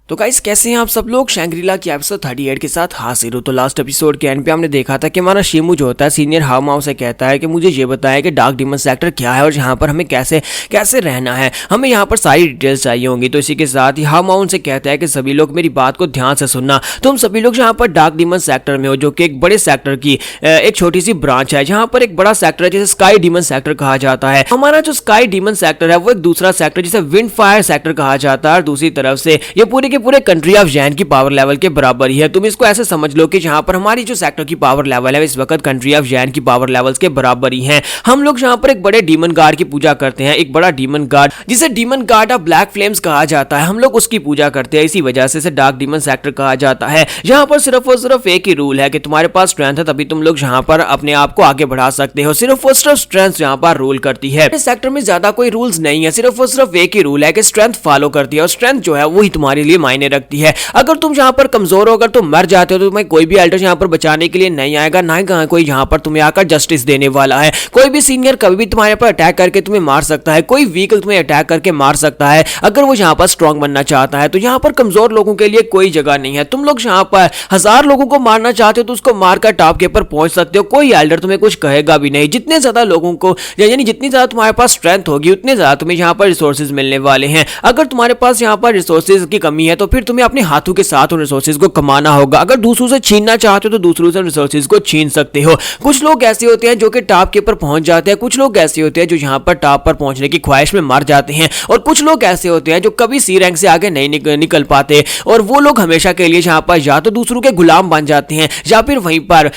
तो गाइस कैसे हैं आप सब लोग। शैंग्रीला की एपिसोड 38 के साथ हाजिर हो। तो लास्ट एपिसोड के एंड पे हमने देखा था कि हमारा शिमू जो होता है सीनियर हाउ माउ से कहता है कि मुझे ये बताया कि डार्क डीमन सेक्टर क्या है और यहाँ पर हमें कैसे कैसे रहना है, हमें यहाँ पर सारी डिटेल्स चाहिए होंगी। तो इसी के साथ ही हाउ माउ उनसे कहता है कि सभी लोग मेरी बात को ध्यान से सुनना। तुम सभी लोग यहाँ पर डार्क डीमन सेक्टर में हो, जो कि एक बड़े सेक्टर की एक छोटी सी ब्रांच है। जहाँ पर एक बड़ा सेक्टर है जिसे स्काई डीमन सेक्टर कहा जाता है। हमारा जो स्काई डीमन सेक्टर है वो एक दूसरा सेक्टर जिसे विंड फायर सेक्टर कहा जाता है। और दूसरी तरफ से ये पूरे के पूरे कंट्री ऑफ जैन की पावर लेवल के बराबर ही है। तुम इसको ऐसे समझ लो कि जहां पर हमारी जो सेक्टर की पावर लेवल है इस वक्त कंट्री ऑफ जैन की पावर लेवल्स के बराबर ही है। हम लोग यहां पर एक बड़े डीमन गार्ड की पूजा करते हैं, एक बड़ा डीमन गार्ड जिसे demon guard of black flames कहा जाता है। हम लोग उसकी पूजा करते हैं, इसी वजह से इसे डार्क डीमन सेक्टर कहा जाता है। यहाँ पर सिर्फ और सिर्फ एक ही रूल है कि तुम्हारे पास स्ट्रेंथ है तभी तुम लोग यहाँ पर अपने आप को आगे बढ़ा सकते हो। सिर्फ और सिर्फ स्ट्रेंथ यहाँ पर रूल करती है। इस सेक्टर में ज्यादा कोई रूल्स नहीं है, सिर्फ और सिर्फ एक ही रूल है कि स्ट्रेंथ फॉलो करती है और स्ट्रेंथ जो है वही तुम्हारे लिए मायने रखती है। अगर तुम यहाँ पर कमजोर हो, अगर तुम मर जाते हो तो तुम्हें कोई भी एल्डर यहाँ पर बचाने के लिए नहीं आएगा, ना ही कोई यहाँ पर तुम्हें आकर जस्टिस देने वाला है। कोई भी सीनियर कभी भी तुम्हारे पर अटैक करके तुम्हें मार सकता है, कोई वीक तुम्हें अटैक करके मार सकता है अगर वो यहाँ पर स्ट्रॉन्ग बनना चाहता है। तो यहाँ पर कमजोर लोगों के लिए कोई जगह नहीं है। तुम लोग यहाँ पर 1000 लोगों को मारना चाहते हो तो उसको मारकर टॉप के ऊपर पहुंच सकते हो, कोई एल्डर तुम्हें कुछ कहेगा भी नहीं। जितने ज्यादा लोगों को यानी जितनी ज्यादा तुम्हारे पास स्ट्रेंथ होगी उतने ज्यादा तुम्हें यहाँ पर रिसोर्सेज मिलने वाले हैं। अगर तुम्हारे पास यहाँ पर रिसोर्सेज की कमी है तो फिर तुम्हें अपने हाथों के साथ उन रिसोर्सेज को कमाना होगा। अगर दूसरों से छीनना चाहते हो तो दूसरों से रिसोर्सेज को छीन सकते हो। कुछ लोग ऐसे होते हैं जो कि टॉप के ऊपर पहुंच जाते हैं, कुछ लोग ऐसे होते हैं जो यहाँ पर टॉप पर पहुंचने की ख्वाहिश में मर जाते हैं, और कुछ लोग ऐसे होते हैं जो कभी सी रैंक से आगे नहीं निकल पाते, और वो लोग हमेशा के लिए यहाँ पर या तो दूसरों के गुलाम बन जाते हैं या फिर वहीं पर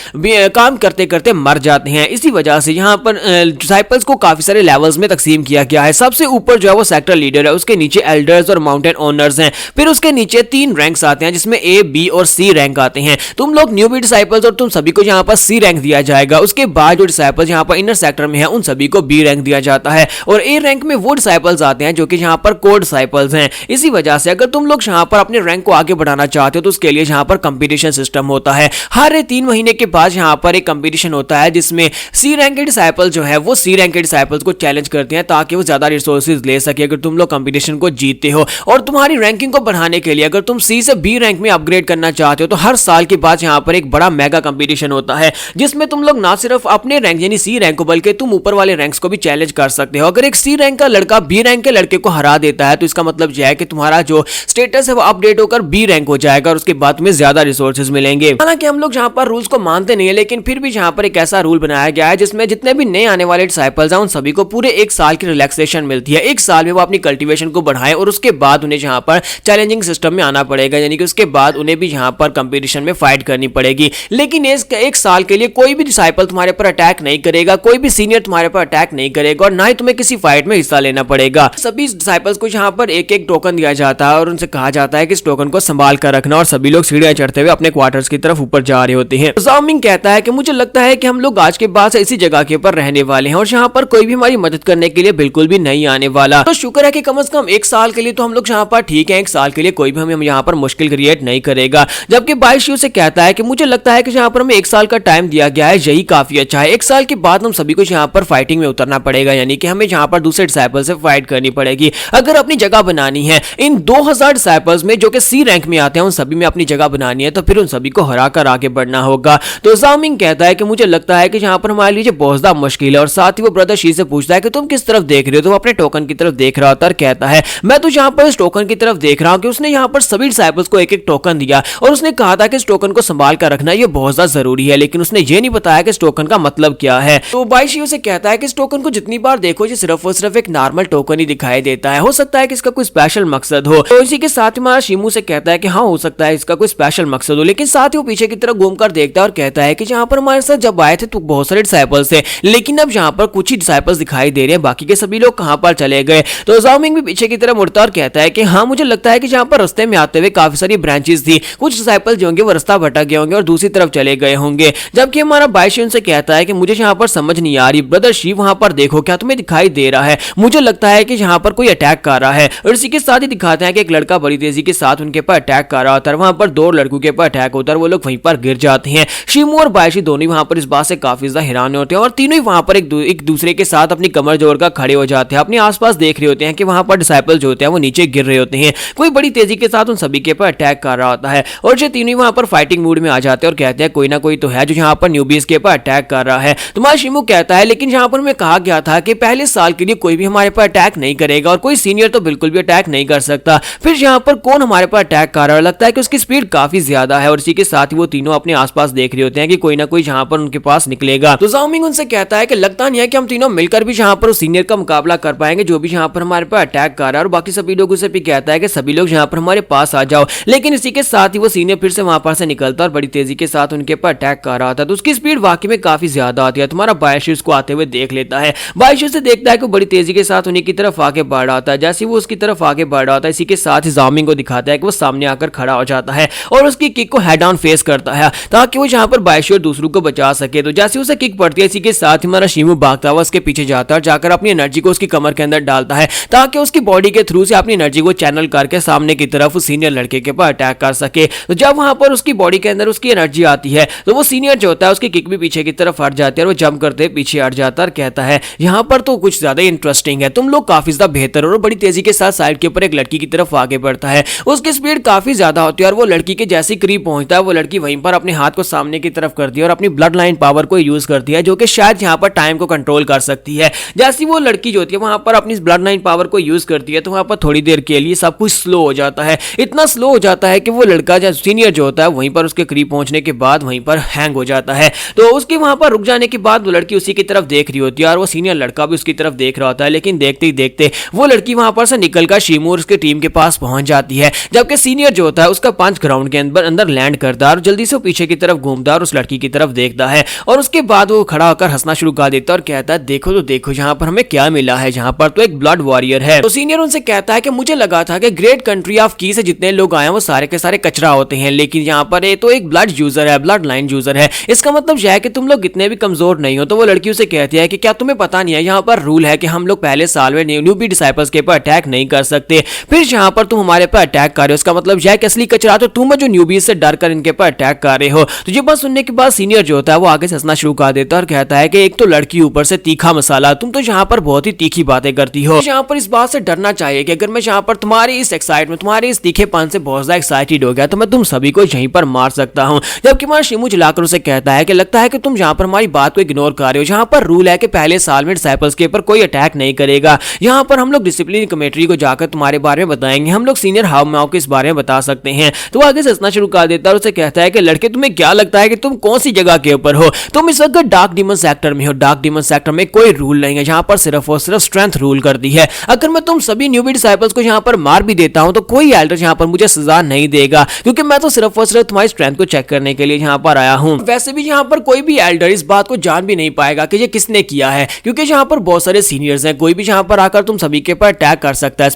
काम करते करते मर जाते हैं। इसी वजह से यहाँ पर डिसाइपल्स को काफी सारे लेवल्स में तकसीम किया गया है। सबसे ऊपर जो है वो सेक्टर लीडर है, उसके नीचे एल्डर्स और माउंटेन ओनर्स हैं, फिर उसके नीचे 3 रैंक्स आते हैं जिसमें ए, बी और सी रैंक आते हैं। तुम लोग न्यूबी डिसाइपल्स और तुम सभी को यहाँ पर सी रैंक दिया जाएगा। उसके बाद जो डिसाइपल्स यहाँ पर इनर सेक्टर में हैं उन सभी को बी रैंक दिया जाता है, और ए रैंक में वो डिसाइपल्स आते हैं जो कि यहाँ पर कोर डिसाइपल्स हैं। इसी वजह से अगर तुम लोग यहाँ पर अपने रैंक को आगे बढ़ाना चाहते हो तो उसके लिए यहाँ पर कंपटीशन सिस्टम होता है। हर 3 महीने के बाद यहाँ पर एक कंपटीशन होता है जिसमें सी रैंक के डिसाइपल जो है वो सी रैंक के डिसाइपल्स को चैलेंज करते हैं ताकि वो ज्यादा रिसोर्सेज ले सके। अगर तुम लोग कंपटीशन को जीतते हो और तुम्हारी रैंकिंग को बढ़ाने के लिए अगर तुम सी से बी रैंक में अपग्रेड करना चाहते हो तो हर साल के बाद यहाँ पर एक बड़ा मेगा कंपटीशन होता है जिसमें तुम लोग ना सिर्फ अपने रैंक यानी सी रैंक को बल्कि तुम ऊपर वाले रैंक्स को भी चैलेंज कर सकते हो। अगर एक सी रैंक का लड़का बी रैंक के लड़के को हरा देता है तो इसका मतलब यह है कि तुम्हारा जो स्टेटस है वो अपडेट होकर बी रैंक हो जाएगा और उसके बाद तुम्हें ज्यादा रिसोर्सेज मिलेंगे। हालांकि हम लोग यहाँ पर रूल्स को मानते नहीं है, लेकिन फिर भी यहाँ पर एक ऐसा रूल बनाया गया है जिसमें जितने भी नए आने वाले डिसाइपल्स हैं उन सभी को पूरे 1 साल की रिलैक्सेशन मिलती है। 1 साल में वो अपनी कल्टीवेशन को बढ़ाएं और उसके बाद उन्हें यहाँ पर चैलेंजिंग सिस्टम में आना पड़ेगा, यानी कि उसके बाद उन्हें भी यहाँ पर कंपटीशन में फाइट करनी पड़ेगी। लेकिन इस 1 साल के लिए कोई भी डिसाइपल तुम्हारे पर अटैक नहीं करेगा, कोई भी सीनियर तुम्हारे पर अटैक नहीं करेगा और ना ही तुम्हें किसी फाइट में हिस्सा लेना पड़ेगा। सभी डिसाइपल्स को यहाँ पर एक एक टोकन दिया जाता है और उनसे कहा जाता है कि इस टोकन को संभाल कर रखना, और सभी लोग सीढ़ियां चढ़ते हुए अपने क्वार्टर्स की तरफ ऊपर जा रहे होते हैं। ज़ाओमिंग कहता है कि मुझे लगता है कि हम लोग आज के बाद से इसी जगह के ऊपर रहने वाले हैं और यहाँ पर कोई भी हमारी मदद करने के लिए बिल्कुल भी नहीं आने वाला। तो शुक्र है कि कम से कम 1 साल के लिए तो हम लोग यहाँ पर ठीक है, 1 साल के लिए कोई भी हमें यहाँ पर मुश्किल क्रिएट नहीं करेगा। जबकि बाइशियो से कहता है कि मुझे लगता है कि यहाँ पर हमें 1 साल का टाइम दिया गया है, यही काफी अच्छा है। 1 साल के बाद हम सभी को यहाँ पर फाइटिंग में उतरना पड़ेगा, यानी कि हमें यहाँ पर दूसरे डिसाइपल से फाइट करनी पड़ेगी। अगर अपनी जगह बनानी है इन 2000 डिसाइपल्स में जो कि सी रैंक में आते हैं उन सभी में अपनी जगह बनानी है तो फिर उन सभी को हराकर आगे बढ़ना होगा। तो ज़ाओमिंग कहता है कि मुझे लगता है कि यहाँ पर हमारे लिए बहुत ज्यादा मुश्किल है, और साथ ही वो ब्रदर शी से पूछता है कि तुम किस तरफ देख रहे हो। तुम अपने टोकन की तरफ देख रहा होता है, कहता है मैं तो यहाँ पर इस टोकन की तरफ देख रहा हूँ कि उसने यहाँ पर सभी डिसाइपल्स को एक एक टोकन दिया और उसने कहा था कि इस टोकन को संभाल कर रखना ये बहुत ज्यादा जरूरी है, लेकिन उसने ये नहीं बताया कि इस टोकन का मतलब क्या है। तो बाइशियो से कहता है कि इस टोकन को जितनी बार देखो ये सिर्फ और सिर्फ एक नॉर्मल टोकन ही दिखाई देता है, हो सकता है कि इसका कोई स्पेशल मकसद हो। तो इसी के साथ हमारा शिमू से कहता है कि हाँ हो सकता है इसका कोई स्पेशल मकसद हो, लेकिन साथ ही वो पीछे की तरफ घूमकर देखता है और कहता है कि यहाँ पर हमारे साथ जब आए थे तो बहुत सारे डिसाइपल्स थे, लेकिन अब यहाँ पर कुछ ही डिसाइपल्स दिखाई दे रहे हैं, बाकी के सभी लोग कहाँ पर चले गए। तो ज़ाओमिंग भी पीछे की तरफ मुड़ता और कहता है कि हाँ मुझे लगता है कि यहाँ पर रास्ते में आते हुए काफी सारी ब्रांचेस थी, कुछ डिसाइपल्स जो होंगे वो रास्ता भटक गए होंगे और दूसरी तरफ चले गए होंगे। जबकि हमारा बाइशियो से कहता है कि मुझे यहाँ पर समझ नहीं आ रही, ब्रदर शी वहां पर देखो क्या तुम्हें दिखाई दे रहा है, मुझे लगता है कि यहाँ पर कोई अटैक कर रहा है। और इसी के साथ ही दिखाते हैं कि एक लड़का बड़ी तेजी के साथ उनके पर अटैक कर रहा होता है, वहां पर 2 लड़कों के पर अटैक होता है, वो लोग वहीं पर गिर जाते हैं। शिमू और बाइशी दोनों वहां पर इस बात से काफी ज्यादा हैरान होते हैं और तीनों ही वहां पर एक दूसरे के साथ अपनी कमर जोड़कर खड़े हो जाते हैं, अपने आसपास देख रहे होते हैं कि वहां पर डिसाइपल जो होते हैं वो नीचे गिर रहे होते हैं। कोई बड़ी तेजी के साथ उन सभी के ऊपर अटैक कर रहा होता है और ये तीनों वहां पर फाइटिंग मूड में आ जाते हैं और कहते हैं कोई ना कोई तो है जो यहाँ पर न्यूबीज के ऊपर अटैक कर रहा है। तो माशिमो कहता है लेकिन यहाँ पर हमें कहा गया था कि पहले साल के लिए कोई भी हमारे पर अटैक नहीं करेगा और कोई सीनियर तो बिल्कुल भी अटैक नहीं कर सकता। फिर यहाँ पर कौन हमारे पर अटैक कर रहा है? लगता है कि उसकी स्पीड काफी ज्यादा है और इसी के साथ ही वो तीनों अपने आसपास देख रहे होते हैं कि कोई ना कोई यहाँ पर उनके पास निकलेगा। तो जाओ मिंग उनसे कहता है कि लगता नहीं है कि हम तीनों मिलकर भी यहाँ पर उस सीनियर का मुकाबला कर पाएंगे जो भी यहाँ पर हमारे पर अटैक कर रहा है। और बाकी सभी लोगों से भी कहता है कि सभी लोग यहाँ पर हमारे पास आ जाओ। लेकिन इसी के साथ ही वो सीनियर फिर से वहां पर से निकलता और बड़ी तेजी के साथ उनके पर अटैक कर रहा था। तो उसकी स्पीड वाकई में काफी ज्यादा आती है। तुम्हारा बायशु उसको आते हुए देख लेता है। बायशु से देखता है कि बड़ी तेजी के साथ उन्हीं की तरफ आगे बढ़ रहा था। जैसे वो उसकी तरफ आगे बढ़ रहा था इसी के साथ ही जाओ मिंग को दिखाता है कि वो सामने आकर खड़ा हो जाता है और उसकी किक को हेड ऑन फेस करता है ताकि वो यहाँ पर बायशु और दूसरों को बचा सके। तो जैसे उसे किक पड़ती है इसी के साथ ही हमारा शिमू भागता हुआ उसके पीछे जाता है और जाकर अपनी एनर्जी को उसकी कमर के अंदर डालता है ताकि उसकी बॉडी के थ्रू से अपनी एनर्जी को चैनल करके सामने की तरफ उस सीनियर लड़के के ऊपर अटैक कर सके। तो जब वहां पर उसकी बॉडी के अंदर उसकी एनर्जी आती है तो वो सीनियर जो होता है उसकी किक भी पीछे की तरफ हट जाती है और वो जंप करते पीछे हट जाता है और कहता है यहाँ पर तो कुछ ज्यादा इंटरेस्टिंग है, तुम लोग काफी ज्यादा बेहतर हो। और बड़ी तेजी के साथ साइड के ऊपर एक लड़की की तरफ आगे बढ़ता है। उसकी स्पीड काफी ज्यादा होती है और वो लड़की के जैसे करीब पहुंचता है वो लड़की वहीं पर अपने हाथ को सामने की तरफ करती है और अपनी ब्लड लाइन पावर को यूज करती है जो कि शायद यहाँ पर टाइम को कंट्रोल कर सकती है। जैसी वो लड़की जो होती है वहां पर अपनी ब्लड लाइन पावर को यूज करती है तो वहां पर थोड़ी देर के लिए सब कुछ स्लो हो जाता है। इतना स्लो हो जाता है कि वो लड़का जो सीनियर जो होता है वहीं पर उसके करीब पहुंचने के बाद वहीं पर हैंग हो जाता है। तो उसके वहां पर रुक जाने के बाद वो लड़की उसी की तरफ देख रही होती है और वो सीनियर लड़का भी उसकी तरफ देख रहा होता है। लेकिन देखते ही देखते वो लड़की वहां पर से निकलकर शिमू और उसके टीम के पास पहुंच जाती है जबकि सीनियर जो होता है उसका पंच ग्राउंड के अंदर लैंड करता है और जल्दी से वो पीछे की तरफ घूमता है और उस लड़की की तरफ देखता है और उसके बाद वो खड़ा होकर हंसना शुरू कर देता है और कहता है देखो तो देखो यहाँ पर हमें क्या मिला है, यहाँ पर तो एक ब्लड वॉरियर है। तो सीनियर उनसे कहता है कि मुझे लगा था कि ग्रेट कंट्री ऑफ की से जितने लोग आए हैं वो सारे के सारे कचरा होते हैं लेकिन यहाँ पर ये तो एक ब्लड यूजर है, ब्लड लाइन यूजर है। इसका मतलब यह है कि तुम लोग इतने भी कमजोर नहीं हो। तो वो लड़की उसे कहती है कि क्या तुम्हें पता नहीं है यहाँ पर रूल है कि हम लोग पहले साल में न्यूबी डिसाइपल्स के ऊपर अटैक नहीं कर सकते, फिर यहाँ पर तुम हमारे पर अटैक कर रहे हो, इसका मतलब यह है कि असली कचरा तो तुम जो न्यूबीज से डर कर इनके ऊपर अटैक कर रहे हो। तो ये बात सुनने के बाद सीनियर जो होता है वो आगे से हंसना शुरू कर देता है और कहता है कि एक तो लड़की ऊपर से तीखा मसाला, तुम तो यहाँ पर बहुत ही तीखी बातें करती हो। यहाँ पर इस बात से डरना चाहिए कि अगर मैं यहाँ पर तुम्हारी इस एक्साइटमेंट तुम्हारे इस तीखेपन से बहुत ज्यादा एक्साइटेड हो गया तो मैं तुम सभी को यहीं पर मार सकता हूँ। जबकि वहां शिमू जलाकर उसे कहता है कि लगता है कि तुम यहाँ पर हमारी बात को इग्नोर कर रहे हो। यहाँ पर रूल है कि पहले साल में डिसाइपल्स के ऊपर कोई अटैक नहीं करेगा। यहाँ पर हम लोग डिसिप्लिन कमेटी को जाकर तुम्हारे बारे में बताएंगे, हम लोग सीनियर हाउ माओ के इस बारे में बता सकते हैं। तो आगे से हंसना शुरू कर देता है और उसे कहता है कि लड़के तुम्हें क्या लगता है कि तुम कौन सी जगह के ऊपर हो? तुम इस वक्त डार्क डीमन सेक्टर में हो। डार्क डीमन सेक्टर में कोई रूल नहीं है, यहाँ पर सिर्फ और सिर्फ स्ट्रेंथ रूल करती है। अगर मैं तुम सभी न्यूबी डिसाइपल्स को यहाँ पर मार भी देता हूँ तो कोई एल्डर यहाँ पर मुझे सजा नहीं देगा क्योंकि मैं तो सिर्फ और सिर्फ तुम्हारी स्ट्रेंथ को चेक करने के लिए यहाँ पर आया हूँ। वैसे भी यहाँ पर कोई भी एल्डर इस बात को जान भी नहीं पाएगा कि ये किसने किया है क्योंकि यहाँ पर बहुत सारे सीनियर्स हैं, कोई भी यहाँ पर आकर तुम सभी के ऊपर अटैक कर सकता है।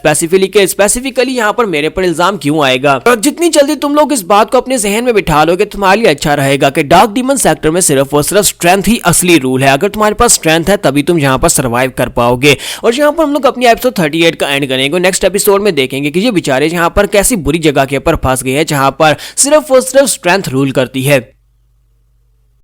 स्पेसिफिकली यहाँ पर मेरे पर इल्जाम क्यों आएगा? और जितनी जल्दी तुम लोग इस बात को अपने जहन में बिठा लोगे तुम्हारे लिए अच्छा रहेगा कि डार्क डीमन सेक्टर में सिर्फ और सिर्फ स्ट्रेंथ ही असली रूल है। अगर तुम्हारे पास स्ट्रेंथ है तभी तुम यहाँ पर सर्वाइव कर पाओगे। और यहाँ पर हम लोग अपनी एपिसोड 38 का एंड करेंगे। नेक्स्ट एपिसोड में देखेंगे कि ये बेचारे यहाँ पर कैसी बुरी जगह के ऊपर फंस गए हैं जहाँ पर सिर्फ और सिर्फ स्ट्रेंथ रूल करती है।